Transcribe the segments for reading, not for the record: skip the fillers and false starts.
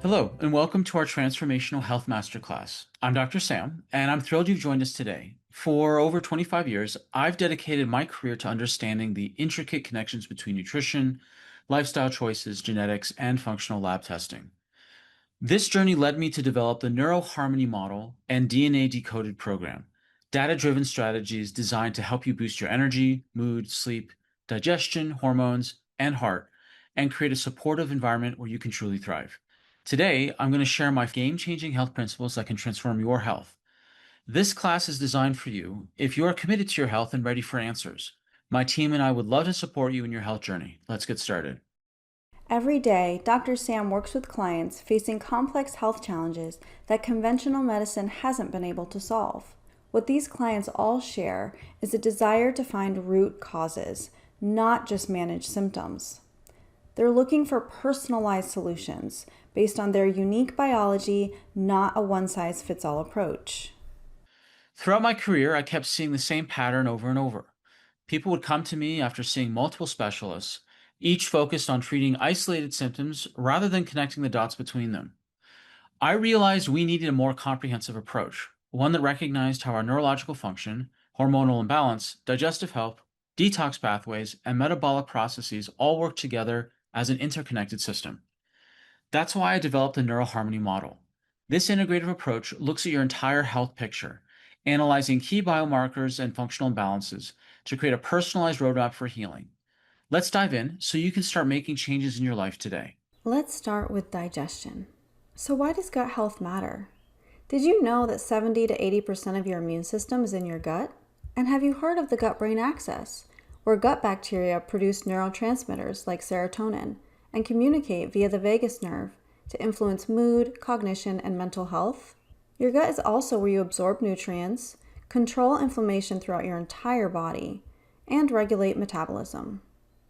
Hello, and welcome to our Transformational Health Masterclass. I'm Dr. Sam, and I'm thrilled you've joined us today. For over 25 years, I've dedicated my career to understanding the intricate connections between nutrition, lifestyle choices, genetics, and functional lab testing. This journey led me to develop the Neuroharmony model and DNA Decoded program, data-driven strategies designed to help you boost your energy, mood, sleep, digestion, hormones, and heart, and create a supportive environment where you can truly thrive. Today, I'm going to share my game-changing health principles that can transform your health. This class is designed for you if you are committed to your health and ready for answers. My team and I would love to support you in your health journey. Let's get started. Every day, Dr. Sam works with clients facing complex health challenges that conventional medicine hasn't been able to solve. What these clients all share is a desire to find root causes, not just manage symptoms. They're looking for personalized solutions based on their unique biology, not a one-size-fits-all approach. Throughout my career, I kept seeing the same pattern over and over. People would come to me after seeing multiple specialists, each focused on treating isolated symptoms rather than connecting the dots between them. I realized we needed a more comprehensive approach, one that recognized how our neurological function, hormonal imbalance, digestive health, detox pathways, and metabolic processes all work together as an interconnected system. That's why I developed the Neuroharmony model. This integrative approach looks at your entire health picture, analyzing key biomarkers and functional imbalances to create a personalized roadmap for healing. Let's dive in so you can start making changes in your life today. Let's start with digestion. So why does gut health matter? Did you know that 70 to 80% of your immune system is in your gut? And have you heard of the gut-brain axis, where gut bacteria produce neurotransmitters like serotonin and communicate via the vagus nerve to influence mood, cognition, and mental health? Your gut is also where you absorb nutrients, control inflammation throughout your entire body, and regulate metabolism.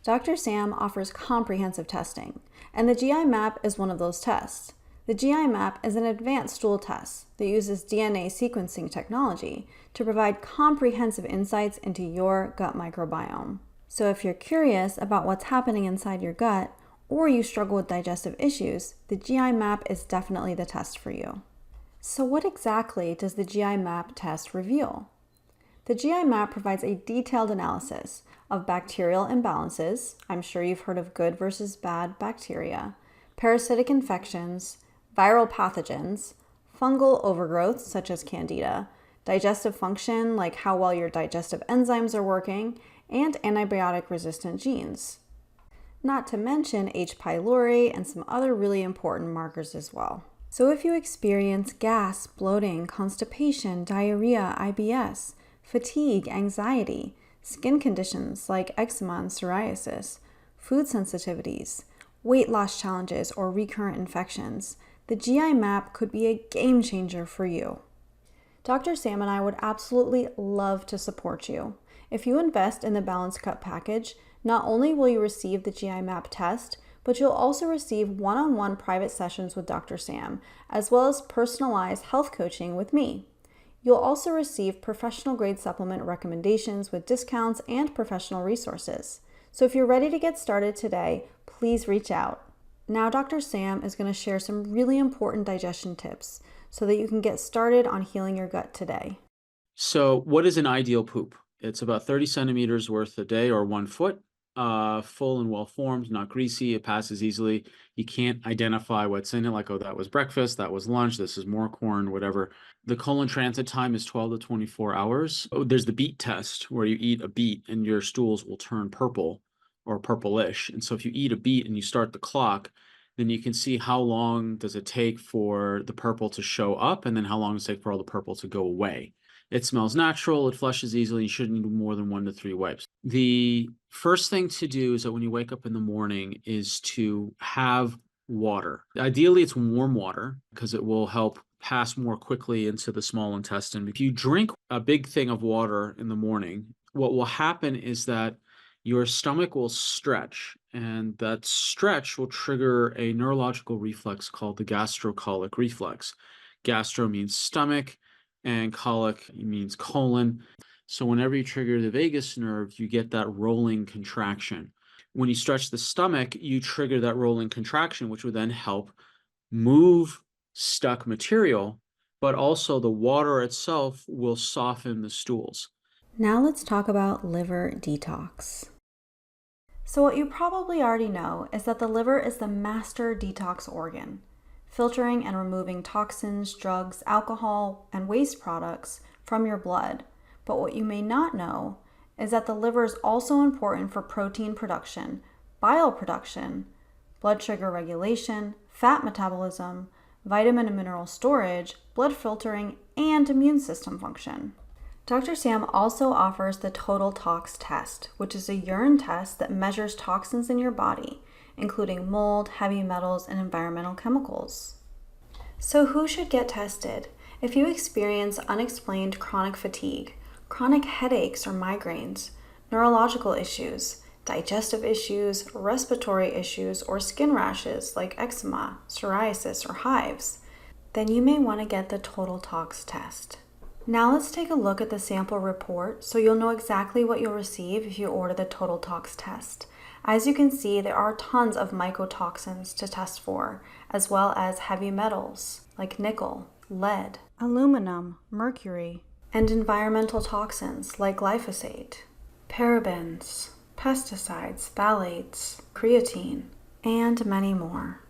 Dr. Sam offers comprehensive testing, and the GI map is one of those tests. The GI map is an advanced stool test that uses DNA sequencing technology to provide comprehensive insights into your gut microbiome. So if you're curious about what's happening inside your gut, or you struggle with digestive issues, the GI map is definitely the test for you. So what exactly does the GI map test reveal? The GI map provides a detailed analysis of bacterial imbalances. I'm sure you've heard of good versus bad bacteria, parasitic infections, viral pathogens, fungal overgrowth such as candida, digestive function like how well your digestive enzymes are working, and antibiotic resistant genes. Not to mention H. pylori and some other really important markers as well. So if you experience gas, bloating, constipation, diarrhea, IBS, fatigue, anxiety, skin conditions like eczema and psoriasis, food sensitivities, weight loss challenges, or recurrent infections, the GI map could be a game changer for you. Dr. Sam and I would absolutely love to support you. If you invest in the Balanced Gut package, not only will you receive the GI map test, but you'll also receive one-on-one private sessions with Dr. Sam, as well as personalized health coaching with me. You'll also receive professional grade supplement recommendations with discounts and professional resources. So if you're ready to get started today, please reach out. Now Dr. Sam is going to share some really important digestion tips so that you can get started on healing your gut today. So, what is an ideal poop? It's about 30 centimeters worth a day or 1 foot, full and well formed, not greasy. It passes easily. You can't identify what's in it, like, oh, that was breakfast, that was lunch, this is more corn, whatever. The colon transit time is 12 to 24 hours. Oh, there's the beet test where you eat a beet and your stools will turn purple or purplish. And so if you eat a beet and you start the clock, then you can see how long does it take for the purple to show up and then how long does it take for all the purple to go away. It smells natural, it flushes easily, you shouldn't do more than 1 to 3 wipes. The first thing to do is that when you wake up in the morning is to have water. Ideally, it's warm water because it will help pass more quickly into the small intestine. If you drink a big thing of water in the morning, what will happen is that your stomach will stretch, and that stretch will trigger a neurological reflex called the gastrocolic reflex. Gastro means stomach, and colic means colon. So whenever you trigger the vagus nerve, you get that rolling contraction. When you stretch the stomach, you trigger that rolling contraction, which would then help move stuck material, but also the water itself will soften the stools. Now let's talk about liver detox. So what you probably already know is that the liver is the master detox organ, filtering and removing toxins, drugs, alcohol, and waste products from your blood. But what you may not know is that the liver is also important for protein production, bile production, blood sugar regulation, fat metabolism, vitamin and mineral storage, blood filtering, and immune system function. Dr. Sam also offers the Total Tox test, which is a urine test that measures toxins in your body, including mold, heavy metals, and environmental chemicals. So who should get tested? If you experience unexplained chronic fatigue, chronic headaches or migraines, neurological issues, digestive issues, respiratory issues, or skin rashes like eczema, psoriasis, or hives, then you may want to get the Total Tox test. Now let's take a look at the sample report so you'll know exactly what you'll receive if you order the Total Tox test. As you can see, there are tons of mycotoxins to test for, as well as heavy metals like nickel, lead, aluminum, mercury, and environmental toxins like glyphosate, parabens, pesticides, phthalates, creatine, and many more.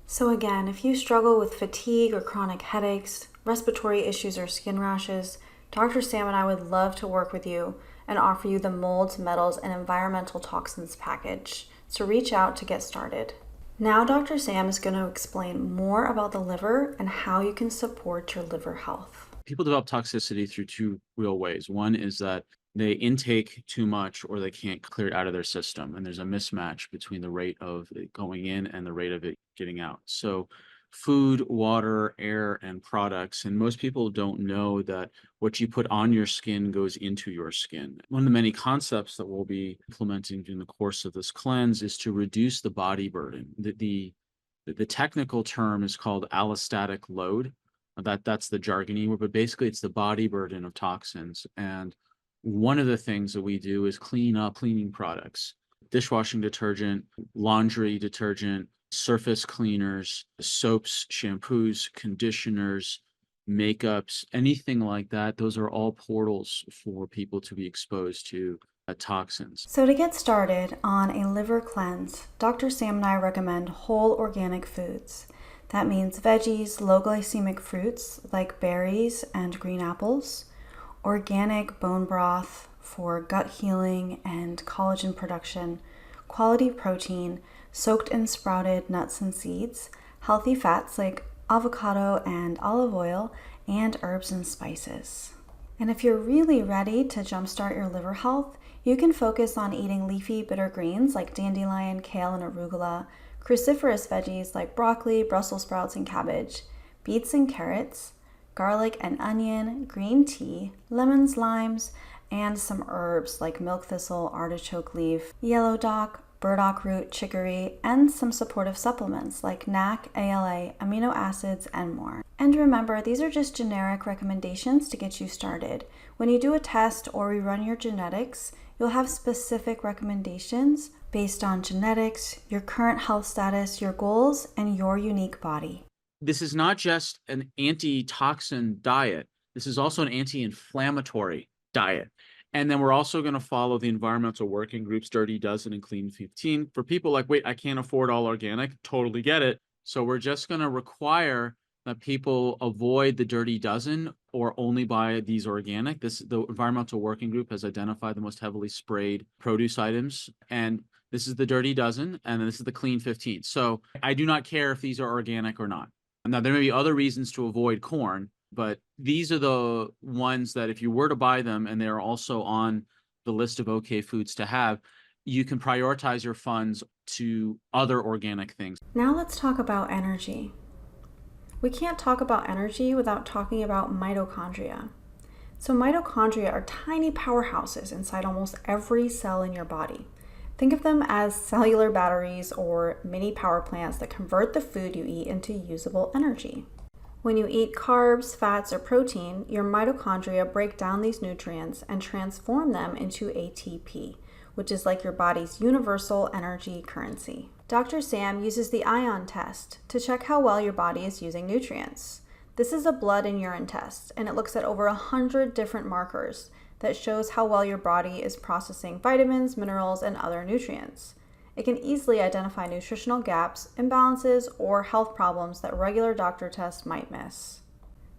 So again, if you struggle with fatigue or chronic headaches, respiratory issues, or skin rashes, Dr. Sam and I would love to work with you and offer you the molds, metals, and environmental toxins package. So reach out to get started. Now Dr. Sam is going to explain more about the liver and how you can support your liver health. People develop toxicity through two real ways. One is that they intake too much or they can't clear it out of their system. And there's a mismatch between the rate of it going in and the rate of it getting out. So food, water, air, and products. And most people don't know that what you put on your skin goes into your skin. One of the many concepts that we'll be implementing during the course of this cleanse is to reduce the body burden. The technical term is called allostatic load. That's the jargony word, but basically it's the body burden of toxins. And one of the things that we do is clean up cleaning products, dishwashing detergent, laundry detergent, surface cleaners, soaps, shampoos, conditioners, makeups, anything like that. Those are all portals for people to be exposed to toxins. So to get started on a liver cleanse, Dr. Sam and I recommend whole organic foods. That means veggies, low glycemic fruits like berries and green apples, organic bone broth for gut healing and collagen production, quality protein soaked in sprouted nuts and seeds, healthy fats like avocado and olive oil, and herbs and spices. And if you're really ready to jumpstart your liver health, you can focus on eating leafy bitter greens like dandelion, kale, and arugula, cruciferous veggies like broccoli, Brussels sprouts, and cabbage, beets and carrots, garlic and onion, green tea, lemons, limes, and some herbs like milk thistle, artichoke leaf, yellow dock, burdock root, chicory, and some supportive supplements like NAC, ALA, amino acids, and more. And remember, these are just generic recommendations to get you started. When you do a test or rerun your genetics, you'll have specific recommendations based on genetics, your current health status, your goals, and your unique body. This is not just an anti-toxin diet. This is also an anti-inflammatory diet. And then we're also going to follow the environmental working groups, Dirty Dozen and Clean 15. For people like, wait, I can't afford all organic, totally get it. So we're just going to require that people avoid the Dirty Dozen or only buy these organic. The environmental working group has identified the most heavily sprayed produce items. And this is the Dirty Dozen, and this is the Clean 15. So I do not care if these are organic or not. Now, there may be other reasons to avoid corn, but these are the ones that if you were to buy them and they're also on the list of okay foods to have, you can prioritize your funds to other organic things. Now let's talk about energy. We can't talk about energy without talking about mitochondria. So mitochondria are tiny powerhouses inside almost every cell in your body. Think of them as cellular batteries or mini power plants that convert the food you eat into usable energy. When you eat carbs, fats, or protein, your mitochondria break down these nutrients and transform them into ATP, which is like your body's universal energy currency. Dr. Sam uses the ion test to check how well your body is using nutrients. This is a blood and urine test, and it looks at over 100 different markers that shows how well your body is processing vitamins, minerals, and other nutrients. It can easily identify nutritional gaps, imbalances, or health problems that regular doctor tests might miss.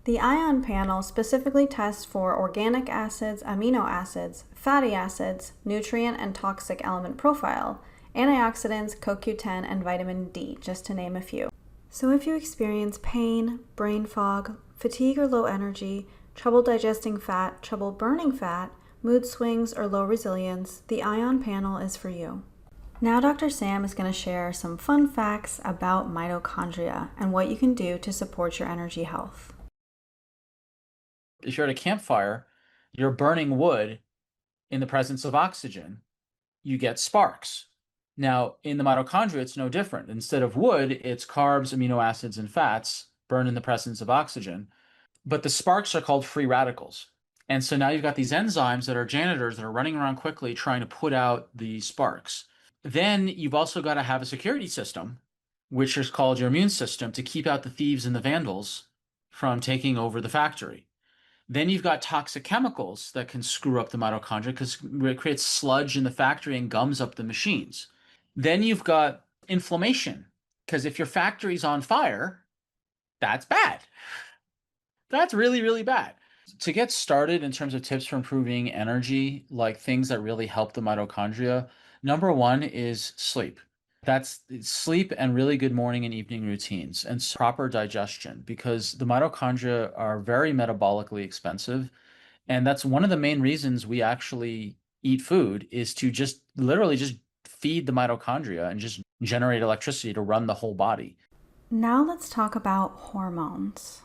The ion panel specifically tests for organic acids, amino acids, fatty acids, nutrient and toxic element profile, antioxidants, CoQ10, and vitamin D, just to name a few. So if you experience pain, brain fog, fatigue or low energy, trouble digesting fat, trouble burning fat, mood swings, or low resilience, the ion panel is for you. Now Dr. Sam is going to share some fun facts about mitochondria and what you can do to support your energy health. If you're at a campfire, you're burning wood in the presence of oxygen, you get sparks. Now, in the mitochondria, it's no different. Instead of wood, it's carbs, amino acids, and fats burned in the presence of oxygen. But the sparks are called free radicals. And so now you've got these enzymes that are janitors that are running around quickly trying to put out the sparks. Then you've also got to have a security system, which is called your immune system, to keep out the thieves and the vandals from taking over the factory. Then you've got toxic chemicals that can screw up the mitochondria because it creates sludge in the factory and gums up the machines. Then you've got inflammation, because if your factory's on fire, that's bad. That's really, really bad. To get started in terms of tips for improving energy, like things that really help the mitochondria, number one is sleep. That's sleep and really good morning and evening routines and proper digestion, because the mitochondria are very metabolically expensive. And that's one of the main reasons we actually eat food, is to just literally just feed the mitochondria and just generate electricity to run the whole body. Now let's talk about hormones.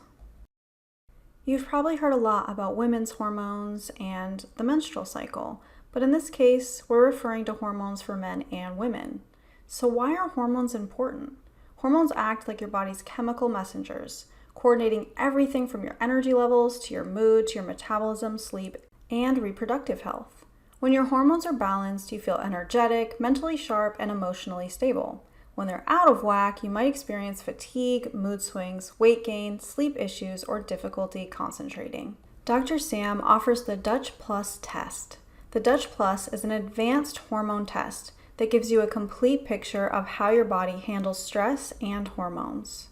You've probably heard a lot about women's hormones and the menstrual cycle, but in this case, we're referring to hormones for men and women. So why are hormones important? Hormones act like your body's chemical messengers, coordinating everything from your energy levels to your mood to your metabolism, sleep, and reproductive health. When your hormones are balanced, you feel energetic, mentally sharp, and emotionally stable. When they're out of whack, you might experience fatigue, mood swings, weight gain, sleep issues, or difficulty concentrating. Dr. Sam offers the Dutch Plus test. The Dutch Plus is an advanced hormone test that gives you a complete picture of how your body handles stress and hormones.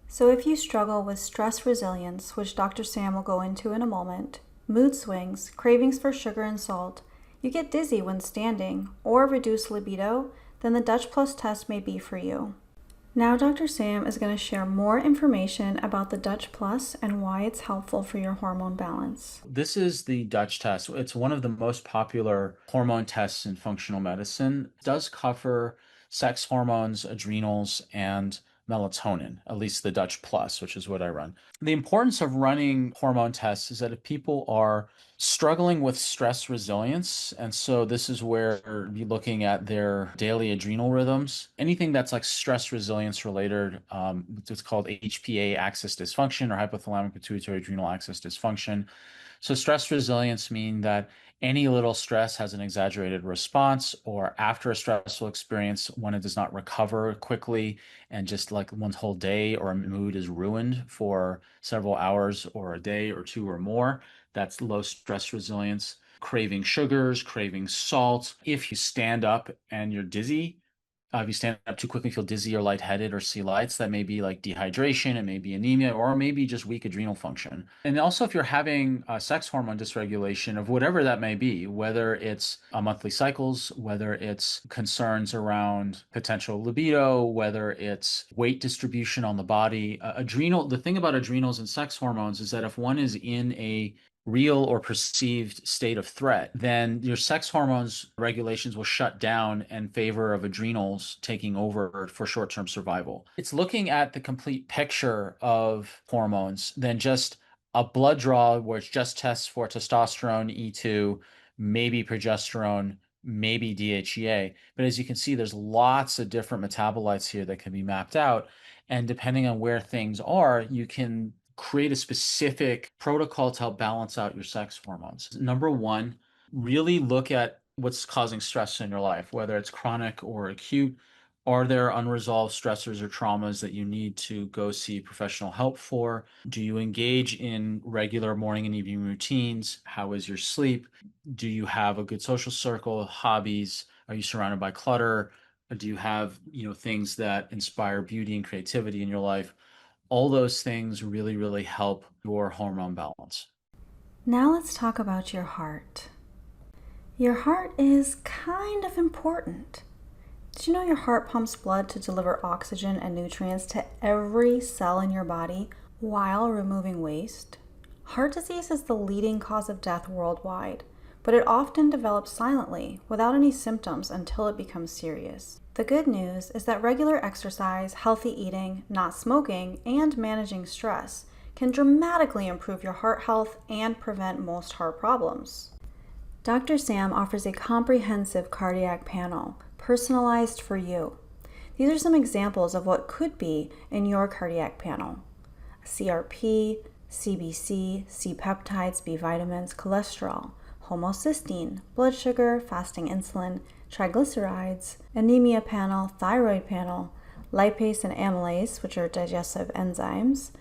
So if you struggle with stress resilience, which Dr. Sam will go into in a moment, mood swings, cravings for sugar and salt, you get dizzy when standing, or reduced libido, then the Dutch Plus test may be for you. Now Dr. Sam is going to share more information about the Dutch Plus and why it's helpful for your hormone balance. This is the Dutch test. It's one of the most popular hormone tests in functional medicine. It does cover sex hormones, adrenals, and melatonin, at least the Dutch Plus, which is what I run. The importance of running hormone tests is that if people are struggling with stress resilience, and so this is where you're looking at their daily adrenal rhythms, anything that's like stress resilience related, it's called HPA axis dysfunction or hypothalamic pituitary adrenal axis dysfunction. So stress resilience means that any little stress has an exaggerated response, or after a stressful experience, when it does not recover quickly and just like one's whole day or mood is ruined for several hours or a day or two or more, that's low stress resilience. Craving sugars, craving salt. If you stand up and you're dizzy, if you stand up too quickly, feel dizzy or lightheaded or see lights, that may be like dehydration, it may be anemia, or maybe just weak adrenal function. And also, if you're having sex hormone dysregulation of whatever that may be, whether it's monthly cycles, whether it's concerns around potential libido, whether it's weight distribution on the body, the thing about adrenals and sex hormones is that if one is in a real or perceived state of threat, then your sex hormones regulations will shut down in favor of adrenals taking over for short-term survival. It's looking at the complete picture of hormones than just a blood draw where it just tests for testosterone, E2, maybe progesterone, maybe DHEA. But as you can see, there's lots of different metabolites here that can be mapped out. And depending on where things are, you can create a specific protocol to help balance out your sex hormones. Number one, really look at what's causing stress in your life, whether it's chronic or acute. Are there unresolved stressors or traumas that you need to go see professional help for? Do you engage in regular morning and evening routines? How is your sleep? Do you have a good social circle, hobbies? Are you surrounded by clutter? Do you have, things that inspire beauty and creativity in your life? All those things really, really help your hormone balance. Now let's talk about your heart. Your heart is kind of important. Did you know your heart pumps blood to deliver oxygen and nutrients to every cell in your body while removing waste? Heart disease is the leading cause of death worldwide, but it often develops silently without any symptoms until it becomes serious. The good news is that regular exercise, healthy eating, not smoking, and managing stress can dramatically improve your heart health and prevent most heart problems. Dr. Sam offers a comprehensive cardiac panel, personalized for you. These are some examples of what could be in your cardiac panel: CRP, CBC, C peptides, B vitamins, cholesterol, homocysteine, blood sugar, fasting insulin, triglycerides, anemia panel, thyroid panel, lipase and amylase, which are digestive enzymes,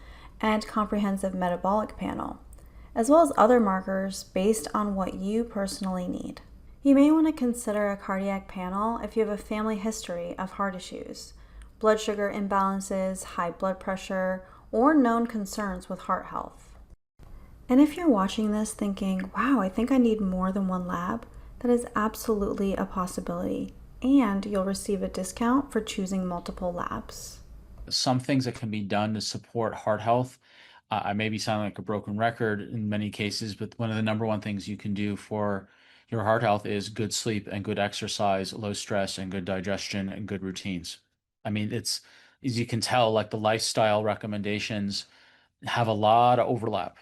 and comprehensive metabolic panel, as well as other markers based on what you personally need. You may want to consider a cardiac panel if you have a family history of heart issues, blood sugar imbalances, high blood pressure, or known concerns with heart health. And if you're watching this thinking, wow, I think I need more than one lab, that is absolutely a possibility, and you'll receive a discount for choosing multiple labs. Some things that can be done to support heart health. I may be sounding like a broken record in many cases, but one of the number one things you can do for your heart health is good sleep and good exercise, low stress and good digestion and good routines. I mean, it's, as you can tell, like the lifestyle recommendations have a lot of overlap.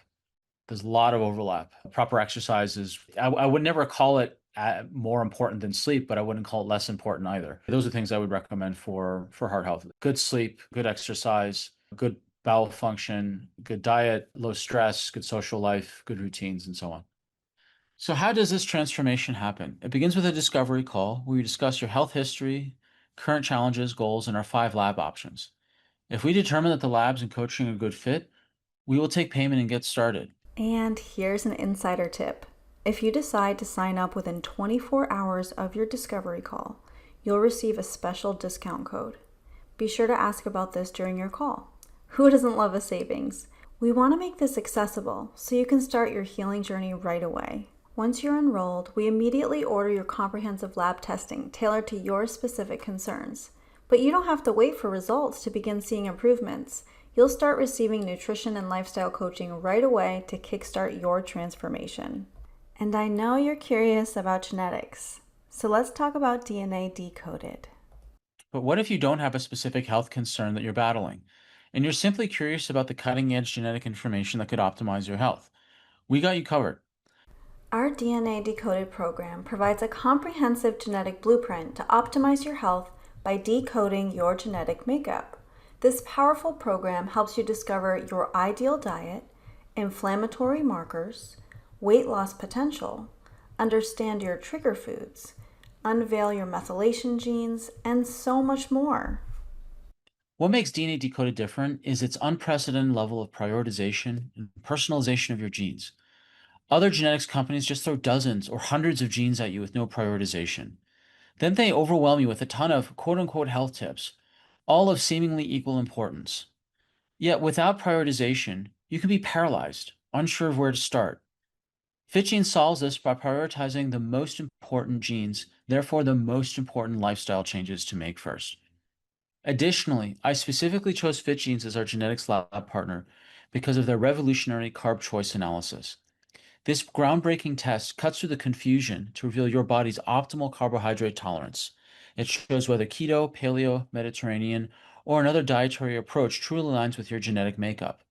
There's a lot of overlap. Proper exercise is, I would never call it more important than sleep, but I wouldn't call it less important either. Those are things I would recommend for heart health. Good sleep, good exercise, good bowel function, good diet, low stress, good social life, good routines, and so on. So how does this transformation happen? It begins with a discovery call where we discuss your health history, current challenges, goals, and our 5 lab options. If we determine that the labs and coaching are a good fit, we will take payment and get started. And here's an insider tip. If you decide to sign up within 24 hours of your discovery call, you'll receive a special discount code. Be sure to ask about this during your call. Who doesn't love a savings? We want to make this accessible so you can start your healing journey right away. Once you're enrolled, we immediately order your comprehensive lab testing tailored to your specific concerns. But you don't have to wait for results to begin seeing improvements. You'll start receiving nutrition and lifestyle coaching right away to kickstart your transformation. And I know you're curious about genetics, so let's talk about DNA Decoded. But what if you don't have a specific health concern that you're battling, and you're simply curious about the cutting edge genetic information that could optimize your health? We got you covered. Our DNA Decoded program provides a comprehensive genetic blueprint to optimize your health by decoding your genetic makeup. This powerful program helps you discover your ideal diet, inflammatory markers, weight loss potential, understand your trigger foods, unveil your methylation genes, and so much more. What makes DNA Decoded different is its unprecedented level of prioritization and personalization of your genes. Other genetics companies just throw dozens or hundreds of genes at you with no prioritization. Then they overwhelm you with a ton of quote unquote health tips, all of seemingly equal importance. Yet without prioritization, you can be paralyzed, unsure of where to start. FitGene solves this by prioritizing the most important genes, therefore the most important lifestyle changes to make first. Additionally, I specifically chose FitGenes as our genetics lab partner because of their revolutionary carb choice analysis. This groundbreaking test cuts through the confusion to reveal your body's optimal carbohydrate tolerance. It shows whether keto, paleo, Mediterranean, or another dietary approach truly aligns with your genetic makeup.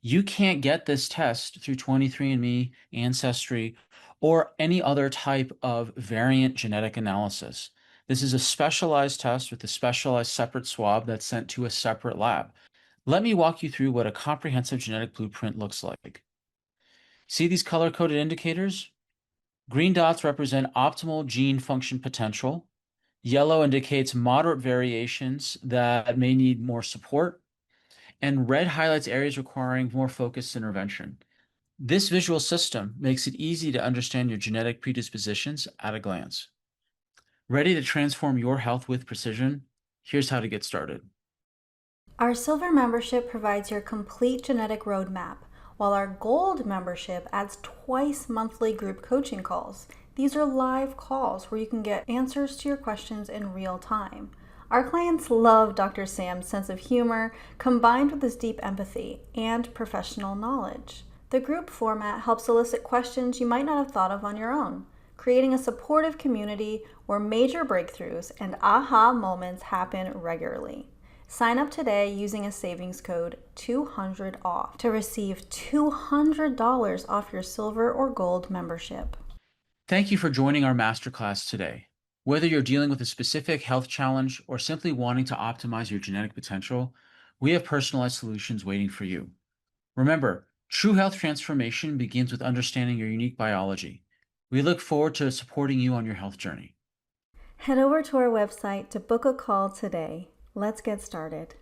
You can't get this test through 23andMe, Ancestry, or any other type of variant genetic analysis. This is a specialized test with a specialized separate swab that's sent to a separate lab. Let me walk you through what a comprehensive genetic blueprint looks like. See these color-coded indicators? Green dots represent optimal gene function potential. Yellow indicates moderate variations that may need more support. And red highlights areas requiring more focused intervention. This visual system makes it easy to understand your genetic predispositions at a glance. Ready to transform your health with precision? Here's how to get started. Our silver membership provides your complete genetic roadmap, while our gold membership adds twice monthly group coaching calls. These are live calls where you can get answers to your questions in real time. Our clients love Dr. Sam's sense of humor combined with his deep empathy and professional knowledge. The group format helps elicit questions you might not have thought of on your own, creating a supportive community where major breakthroughs and aha moments happen regularly. Sign up today using a savings code 200OFF to receive $200 off your silver or gold membership. Thank you for joining our masterclass today. Whether you're dealing with a specific health challenge or simply wanting to optimize your genetic potential, we have personalized solutions waiting for you. Remember, true health transformation begins with understanding your unique biology. We look forward to supporting you on your health journey. Head over to our website to book a call today. Let's get started.